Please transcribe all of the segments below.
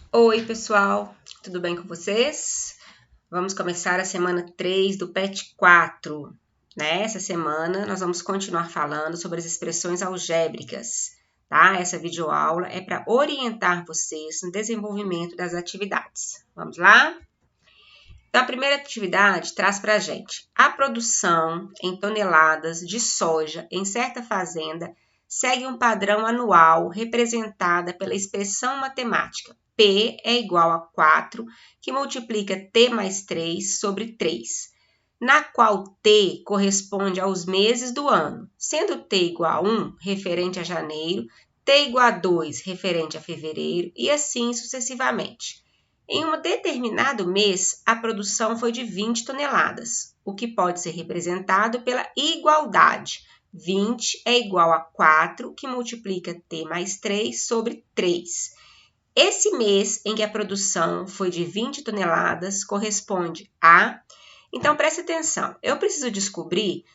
Oi, pessoal, tudo bem com vocês? Vamos começar a semana 3 do PET 4. Essa semana nós vamos continuar falando sobre as expressões algébricas, tá? Essa videoaula é para orientar vocês no desenvolvimento das atividades. Vamos lá? Então, a primeira atividade traz para a gente a produção em toneladas de soja em certa fazenda segue um padrão anual representada pela expressão matemática P é igual a 4, que multiplica T mais 3 sobre 3, na qual T corresponde aos meses do ano, sendo T igual a 1, referente a janeiro, T igual a 2, referente a fevereiro, e assim sucessivamente. Em um determinado mês, a produção foi de 20 toneladas, o que pode ser representado pela igualdade. 20 é igual a 4, que multiplica T mais 3 sobre 3. Esse mês em que a produção foi de 20 toneladas corresponde a... Então, preste atenção, eu preciso descobrir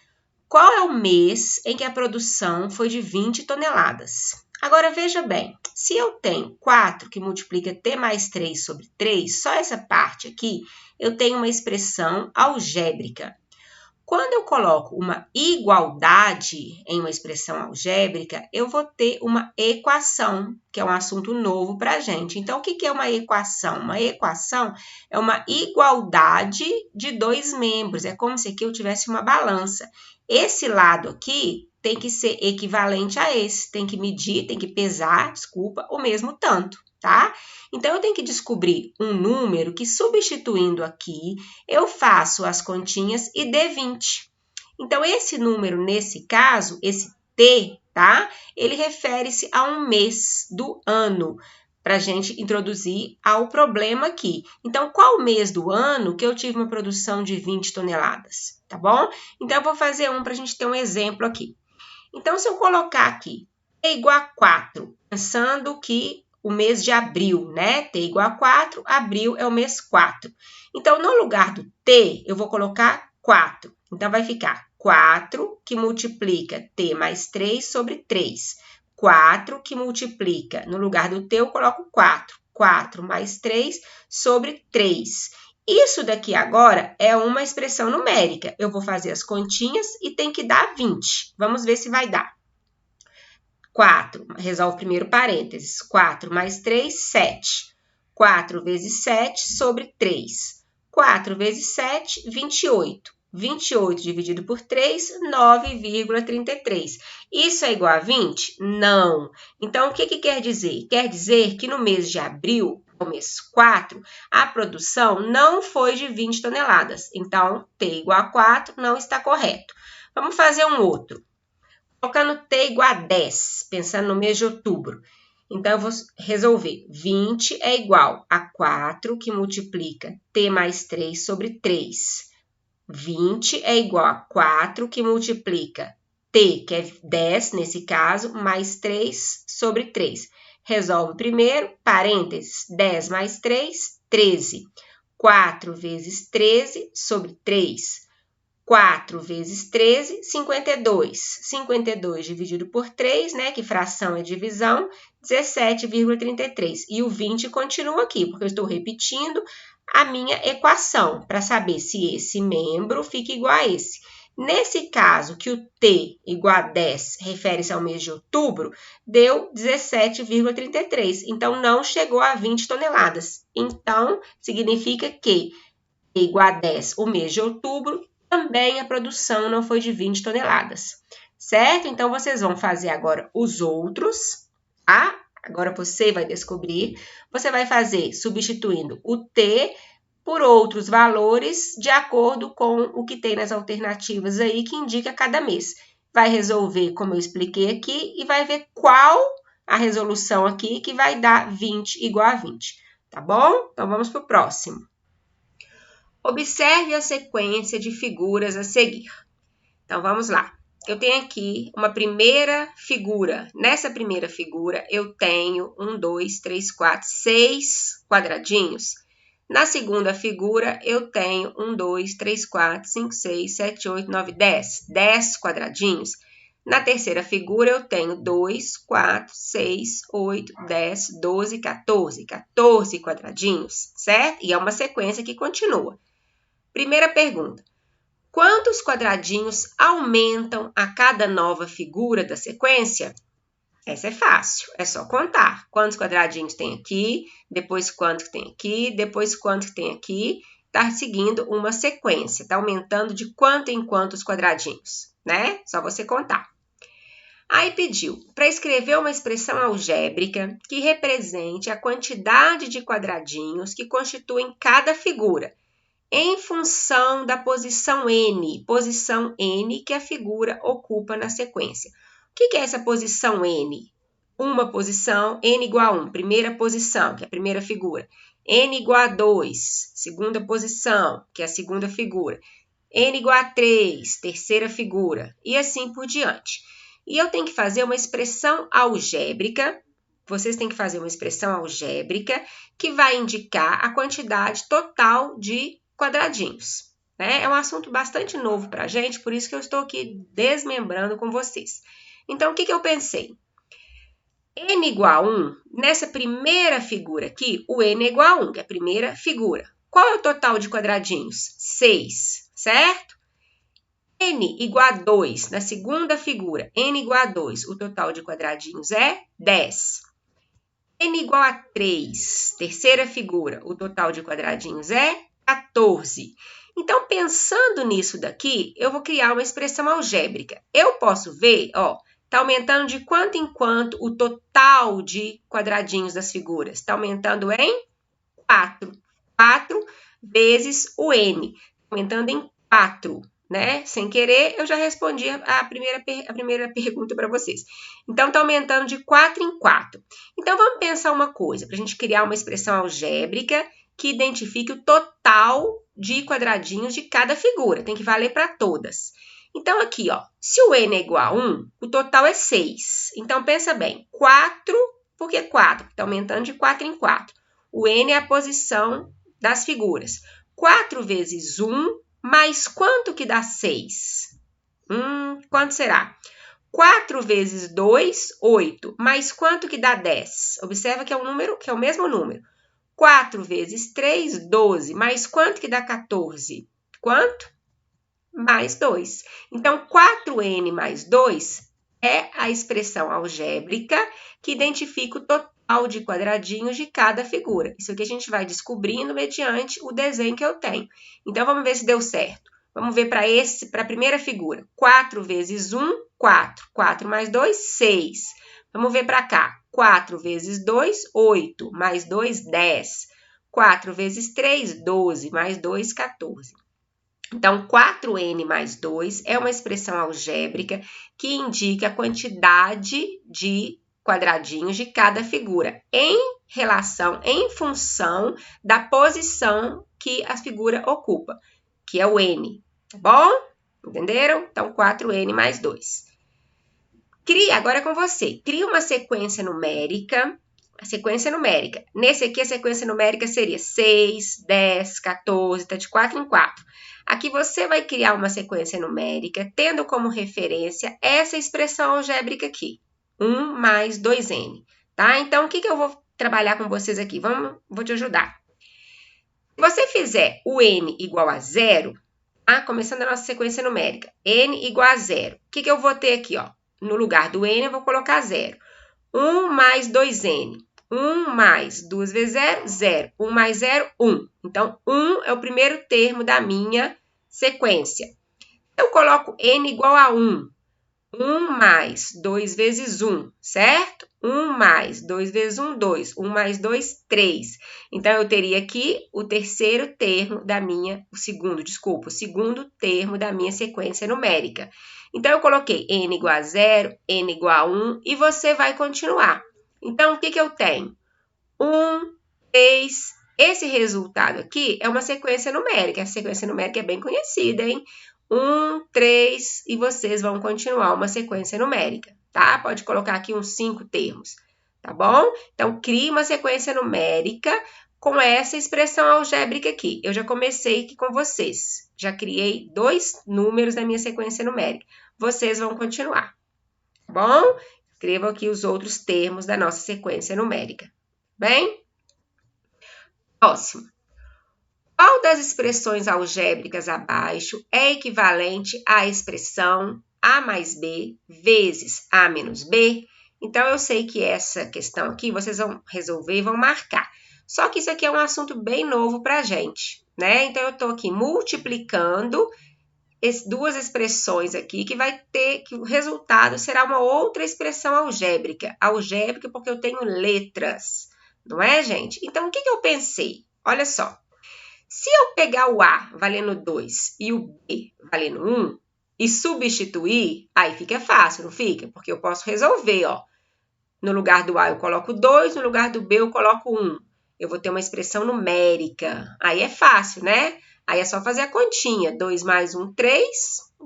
qual é o mês em que a produção foi de 20 toneladas. Agora, veja bem, se eu tenho 4 que multiplica T mais 3 sobre 3, só essa parte aqui, eu tenho uma expressão algébrica. Quando eu coloco uma igualdade em uma expressão algébrica, eu vou ter uma equação, que é um assunto novo para a gente. Então, o que é uma equação? Uma equação é uma igualdade de dois membros. É como se aqui eu tivesse uma balança. Esse lado aqui tem que ser equivalente a esse. Tem que medir, tem que pesar, o mesmo tanto, tá? Então, eu tenho que descobrir um número que, substituindo aqui, eu faço as continhas e dê 20. Então, esse número, nesse caso, esse T, tá? Ele refere-se a um mês do ano, para a gente introduzir ao problema aqui. Então, qual mês do ano que eu tive uma produção de 20 toneladas, tá bom? Então, eu vou fazer para a gente ter um exemplo aqui. Então, se eu colocar aqui T igual a 4, pensando que o mês de abril, né? T igual a 4, abril é o mês 4. Então, no lugar do T, eu vou colocar 4. Então, vai ficar 4 que multiplica T mais 3 sobre 3. 4 que multiplica, no lugar do T, eu coloco 4. 4 mais 3 sobre 3. Isso daqui agora é uma expressão numérica. Eu vou fazer as continhas e tem que dar 20. Vamos ver se vai dar. 4, resolve o primeiro parênteses. 4 mais 3, 7. 4 vezes 7 sobre 3. 4 vezes 7, 28. 28 dividido por 3, 9,33. Isso é igual a 20? Não. Então, o que quer dizer? Quer dizer que no mês de abril, o mês 4, a produção não foi de 20 toneladas. Então, T igual a 4 não está correto. Vamos fazer um outro. Colocando T igual a 10, pensando no mês de outubro. Então, eu vou resolver. 20 é igual a 4, que multiplica T mais 3 sobre 3. 20 é igual a 4, que multiplica T, que é 10 nesse caso, mais 3 sobre 3. Resolve primeiro, parênteses, 10 mais 3, 13. 4 vezes 13 sobre 3. 4 vezes 13, 52. 52 dividido por 3, né? Que fração é divisão, 17,33. E o 20 continua aqui, porque eu estou repetindo a minha equação, para saber se esse membro fica igual a esse. Nesse caso, que o T igual a 10 refere-se ao mês de outubro, deu 17,33. Então, não chegou a 20 toneladas. Então, significa que T igual a 10, o mês de outubro, também a produção não foi de 20 toneladas, certo? Então, vocês vão fazer agora os outros, tá? Agora você vai descobrir. Você vai fazer substituindo o T por outros valores de acordo com o que tem nas alternativas aí que indica cada mês. Vai resolver como eu expliquei aqui e vai ver qual a resolução aqui que vai dar 20 igual a 20, tá bom? Então, vamos para o próximo. Observe a sequência de figuras a seguir. Então, vamos lá. Eu tenho aqui uma primeira figura. Nessa primeira figura, eu tenho 1, 2, 3, 4, 6 quadradinhos. Na segunda figura, eu tenho 1, 2, 3, 4, 5, 6, 7, 8, 9, 10. 10 quadradinhos. Na terceira figura, eu tenho 2, 4, 6, 8, 10, 12, 14. 14 quadradinhos, certo? E é uma sequência que continua. Primeira pergunta. Quantos quadradinhos aumentam a cada nova figura da sequência? Essa é fácil, é só contar. Quantos quadradinhos tem aqui, depois quanto que tem aqui, depois quanto que tem aqui. Tá seguindo uma sequência, tá aumentando de quanto em quantos quadradinhos, né? Só você contar. Aí pediu para escrever uma expressão algébrica que represente a quantidade de quadradinhos que constituem cada figura, em função da posição n que a figura ocupa na sequência. O que é essa posição n? Uma posição, n igual a 1, primeira posição, que é a primeira figura. N igual a 2, segunda posição, que é a segunda figura. N igual a 3, terceira figura, e assim por diante. E eu tenho que fazer uma expressão algébrica, vocês têm que fazer uma expressão algébrica que vai indicar a quantidade total de quadradinhos. Né? É um assunto bastante novo para a gente, por isso que eu estou aqui desmembrando com vocês. Então, o que eu pensei? N igual a 1, nessa primeira figura aqui, o N é igual a 1, que é a primeira figura. Qual é o total de quadradinhos? 6, certo? N igual a 2, na segunda figura, N igual a 2, o total de quadradinhos é 10. N igual a 3, terceira figura, o total de quadradinhos é 14. Então, pensando nisso daqui, eu vou criar uma expressão algébrica. Eu posso ver, ó, está aumentando de quanto em quanto o total de quadradinhos das figuras? Está aumentando em 4. 4 vezes o N. Aumentando em 4, né? Sem querer, eu já respondi a primeira pergunta para vocês. Então, está aumentando de 4 em 4. Então, vamos pensar uma coisa, para a gente criar uma expressão algébrica que identifique o total de quadradinhos de cada figura. Tem que valer para todas. Então, aqui, ó, se o N é igual a 1, o total é 6. Então, pensa bem, 4, por que 4? Está aumentando de 4 em 4. O N é a posição das figuras. 4 vezes 1, mais quanto que dá 6? Quanto será? 4 vezes 2, 8. Mais quanto que dá 10? Observa que é um número, que é o mesmo número. 4 vezes 3, 12. Mais quanto que dá 14? Quanto? Mais 2. Então, 4n mais 2 é a expressão algébrica que identifica o total de quadradinhos de cada figura. Isso aqui a gente vai descobrindo mediante o desenho que eu tenho. Então, vamos ver se deu certo. Vamos ver para a primeira figura. 4 vezes 1, 4. 4 mais 2, 6. Vamos ver para cá. 4 vezes 2, 8. Mais 2, 10. 4 vezes 3, 12. Mais 2, 14. Então, 4n mais 2 é uma expressão algébrica que indica a quantidade de quadradinhos de cada figura em relação, em função da posição que a figura ocupa, que é o n, tá bom? Entenderam? Então, 4n mais 2. Agora é com você. Cria uma sequência numérica. A sequência numérica. Nesse aqui, a sequência numérica seria 6, 10, 14, tá de 4 em 4. Aqui você vai criar uma sequência numérica, tendo como referência essa expressão algébrica aqui. 1 mais 2n, tá? Então, o que eu vou trabalhar com vocês aqui? Vou te ajudar. Se você fizer o n igual a 0, tá? Começando a nossa sequência numérica. N igual a 0. O que eu vou ter aqui, ó? No lugar do n, eu vou colocar 0. 1 mais 2n. 1 mais 2 vezes 0, 0. 1 mais 0, 1. Então, 1 é o primeiro termo da minha sequência. Eu coloco n igual a 1. 1 mais 2 vezes 1, certo? 1 mais 2 vezes 1, 2. 1 mais 2, 3. Então, eu teria aqui o terceiro termo da minha, o segundo termo da minha sequência numérica. Então, eu coloquei n igual a 0, n igual a 1 e você vai continuar. Então, o que eu tenho? 1, 3. Esse resultado aqui é uma sequência numérica. A sequência numérica é bem conhecida, hein? 1, 3 e vocês vão continuar uma sequência numérica, tá? Pode colocar aqui uns 5 termos, tá bom? Então, crie uma sequência numérica com essa expressão algébrica aqui. Eu já comecei aqui com vocês. Já criei 2 números da minha sequência numérica. Vocês vão continuar. tá bom? Escrevam aqui os outros termos da nossa sequência numérica. Bem? Próximo. Qual das expressões algébricas abaixo é equivalente à expressão A mais B vezes A menos B? Então, eu sei que essa questão aqui vocês vão resolver e vão marcar. Só que isso aqui é um assunto bem novo para a gente, né? Então, eu estou aqui multiplicando duas expressões aqui que vai ter que o resultado será uma outra expressão algébrica. Algébrica porque eu tenho letras, não é, gente? Então, o que eu pensei? Olha só. Se eu pegar o A valendo 2 e o B valendo 1 e substituir, aí fica fácil, não fica? Porque eu posso resolver, ó. No lugar do A eu coloco 2, no lugar do B eu coloco 1. Eu vou ter uma expressão numérica. Aí é fácil, né? Aí é só fazer a continha. 2 mais 1, 3.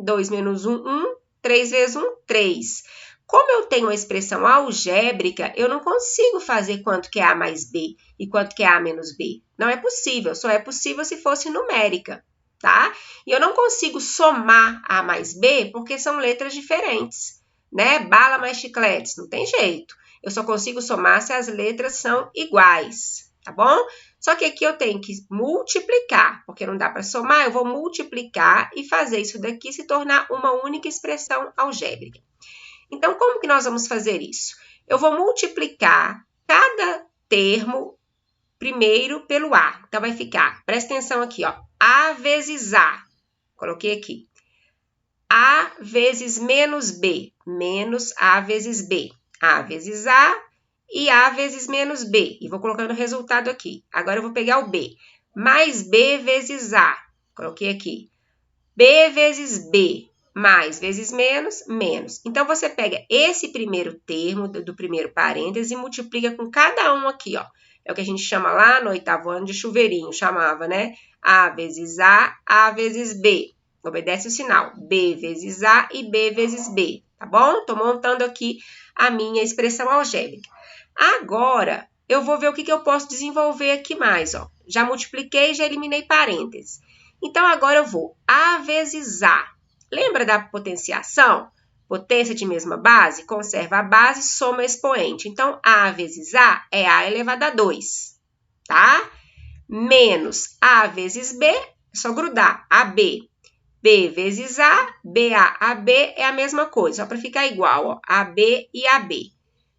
2 menos 1, 1. 3 vezes 1, 3. Como eu tenho uma expressão algébrica, eu não consigo fazer quanto que é A mais B e quanto que é A menos B. Não é possível, só é possível se fosse numérica, tá? E eu não consigo somar A mais B porque são letras diferentes, né? Bala mais chicletes, não tem jeito. Eu só consigo somar se as letras são iguais, tá bom? Só que aqui eu tenho que multiplicar, porque não dá para somar, eu vou multiplicar e fazer isso daqui se tornar uma única expressão algébrica. Então, como que nós vamos fazer isso? Eu vou multiplicar cada termo primeiro pelo A. Então, vai ficar, presta atenção aqui, ó, A vezes A. Coloquei aqui. A vezes menos B, menos A vezes B. A vezes A e A vezes menos B. E vou colocando o resultado aqui. Agora, eu vou pegar o B. Mais B vezes A. Coloquei aqui. B vezes B. Mais vezes menos, menos. Então, você pega esse primeiro termo do primeiro parêntese e multiplica com cada um aqui, ó. É o que a gente chama lá no 8º ano de chuveirinho, chamava, né? A vezes A vezes B. Obedece o sinal. B vezes A e B vezes B, tá bom? Tô montando aqui a minha expressão algébrica. Agora, eu vou ver o que eu posso desenvolver aqui mais, ó. Já multipliquei, já eliminei parênteses. Então, agora eu vou A vezes A. Lembra da potenciação? Potência de mesma base, conserva a base, soma expoente. Então, A vezes A é A elevado a 2, tá? Menos A vezes B, é só grudar, AB. B vezes A, BA, AB é a mesma coisa, só para ficar igual, ó, AB e AB.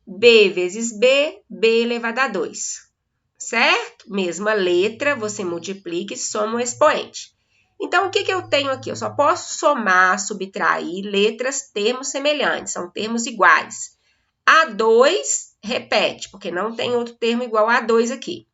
B vezes B, B elevado a 2, certo? Mesma letra, você multiplica e soma o expoente. Então, o que eu tenho aqui? Eu só posso somar, subtrair letras, termos semelhantes, são termos iguais. A2 repete, porque não tem outro termo igual a A2 aqui.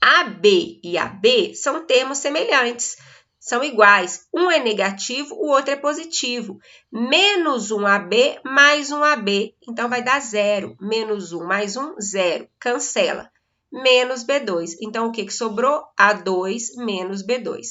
AB e AB são termos semelhantes, são iguais. Um é negativo, o outro é positivo. Menos 1AB mais 1AB, então vai dar 0. Menos 1 mais 1, 0. Cancela. Menos B2. Então, o que sobrou? A2 menos B2.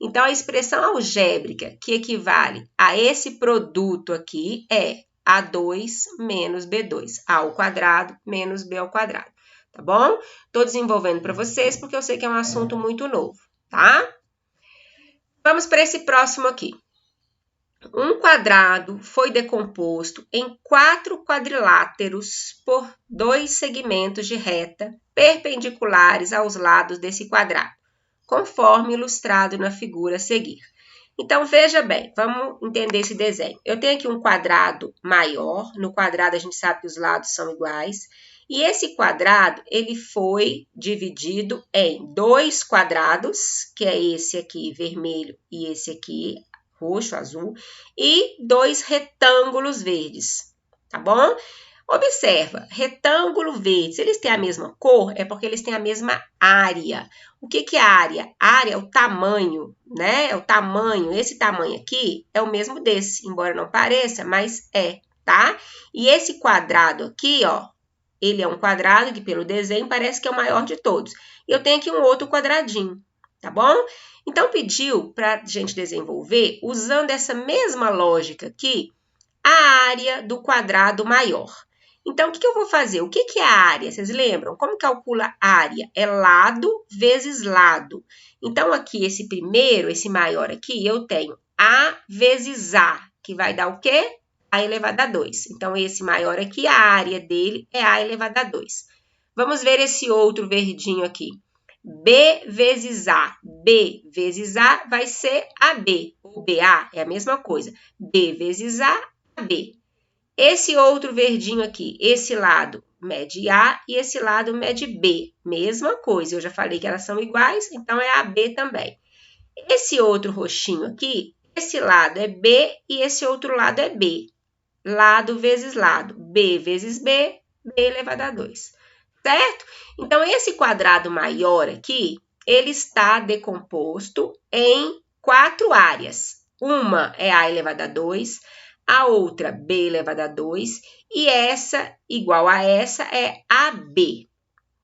Então, a expressão algébrica que equivale a esse produto aqui é A2 menos B2. A ao quadrado menos B ao quadrado. Tá bom? Estou desenvolvendo para vocês porque eu sei que é um assunto muito novo, tá? Vamos para esse próximo aqui. Um quadrado foi decomposto em 4 quadriláteros por 2 segmentos de reta perpendiculares aos lados desse quadrado, conforme ilustrado na figura a seguir. Então, veja bem, vamos entender esse desenho. Eu tenho aqui um quadrado maior, no quadrado a gente sabe que os lados são iguais, e esse quadrado, ele foi dividido em 2 quadrados, que é esse aqui vermelho e esse aqui roxo, azul, e 2 retângulos verdes, tá bom? Observa, retângulo verde, se eles têm a mesma cor, é porque eles têm a mesma área. O que é área? Área é o tamanho, né? É o tamanho, esse tamanho aqui é o mesmo desse, embora não pareça, mas é, tá? E esse quadrado aqui, ó, ele é um quadrado que pelo desenho parece que é o maior de todos. E eu tenho aqui um outro quadradinho, tá bom? Então, pediu para a gente desenvolver, usando essa mesma lógica aqui, a área do quadrado maior. Então, o que eu vou fazer? O que é a área? Vocês lembram? Como calcula a área? É lado vezes lado. Então, aqui, esse primeiro, esse maior aqui, eu tenho A vezes A, que vai dar o quê? A elevado a 2. Então, esse maior aqui, a área dele é A elevado a 2. Vamos ver esse outro verdinho aqui. B vezes A. B vezes A vai ser AB. O BA é a mesma coisa. B vezes A, AB. Esse outro verdinho aqui, esse lado mede A e esse lado mede B. Mesma coisa, eu já falei que elas são iguais, então é AB também. Esse outro roxinho aqui, esse lado é B e esse outro lado é B. Lado vezes lado, B vezes B, B elevado a 2. Certo? Então, esse quadrado maior aqui, ele está decomposto em 4 áreas. Uma é A elevado a 2, a outra B elevado a 2 e essa, igual a essa, é AB.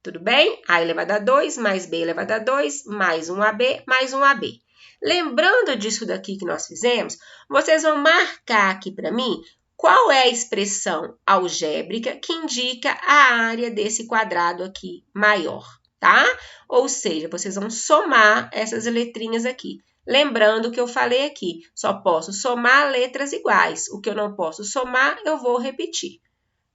Tudo bem? A elevado a 2 mais B elevado a 2 mais um AB mais um AB. Lembrando disso daqui que nós fizemos, vocês vão marcar aqui para mim qual é a expressão algébrica que indica a área desse quadrado aqui maior, tá? Ou seja, vocês vão somar essas letrinhas aqui. Lembrando que eu falei aqui, só posso somar letras iguais. O que eu não posso somar, eu vou repetir.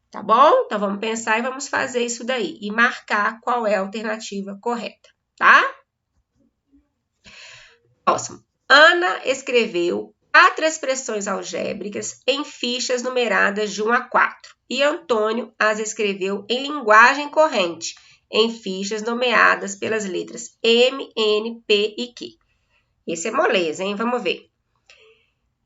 Tá bom? Então, vamos pensar e vamos fazer isso daí. E marcar qual é a alternativa correta, tá? Próximo. Ana escreveu 4 expressões algébricas em fichas numeradas de 1 a 4. E Antônio as escreveu em linguagem corrente, em fichas nomeadas pelas letras M, N, P e Q. Esse é moleza, hein? Vamos ver.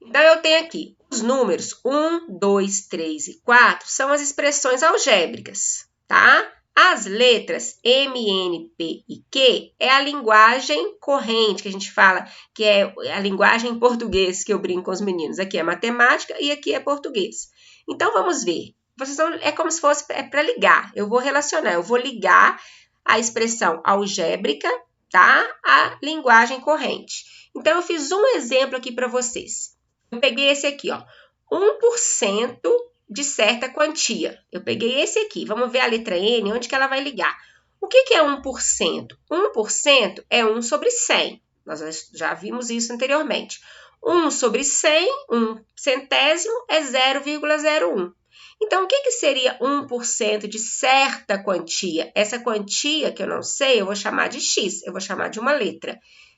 Então, eu tenho aqui os números 1, 2, 3 e 4 são as expressões algébricas, tá? As letras M, N, P e Q é a linguagem corrente, que a gente fala que é a linguagem em português que eu brinco com os meninos. Aqui é matemática e aqui é português. Então, vamos ver. É como se fosse para ligar. Eu vou relacionar, eu vou ligar a expressão algébrica, tá? À linguagem corrente. Então, eu fiz um exemplo aqui para vocês. Eu peguei esse aqui, ó, 1% de certa quantia. Eu peguei esse aqui. Vamos ver a letra N, onde que ela vai ligar. O que é 1%? 1% é 1 sobre 100. Nós já vimos isso anteriormente. 1 sobre 100, 1 centésimo, é 0,01. Então, o que seria 1% de certa quantia? Essa quantia que eu não sei, eu vou chamar de X, eu vou chamar de uma letra.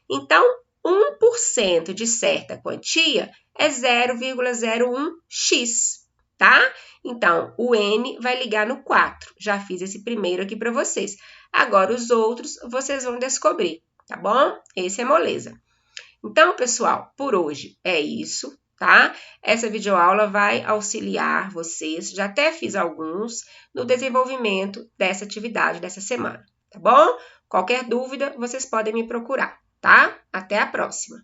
Então, 1% de certa quantia é 0,01x, tá? Então, o N vai ligar no 4. Já fiz esse primeiro aqui para vocês. Agora, os outros vocês vão descobrir, tá bom? Esse é moleza. Então, pessoal, por hoje é isso, tá? Essa videoaula vai auxiliar vocês, já até fiz alguns, no desenvolvimento dessa atividade dessa semana, tá bom? Qualquer dúvida, vocês podem me procurar, tá? Até a próxima!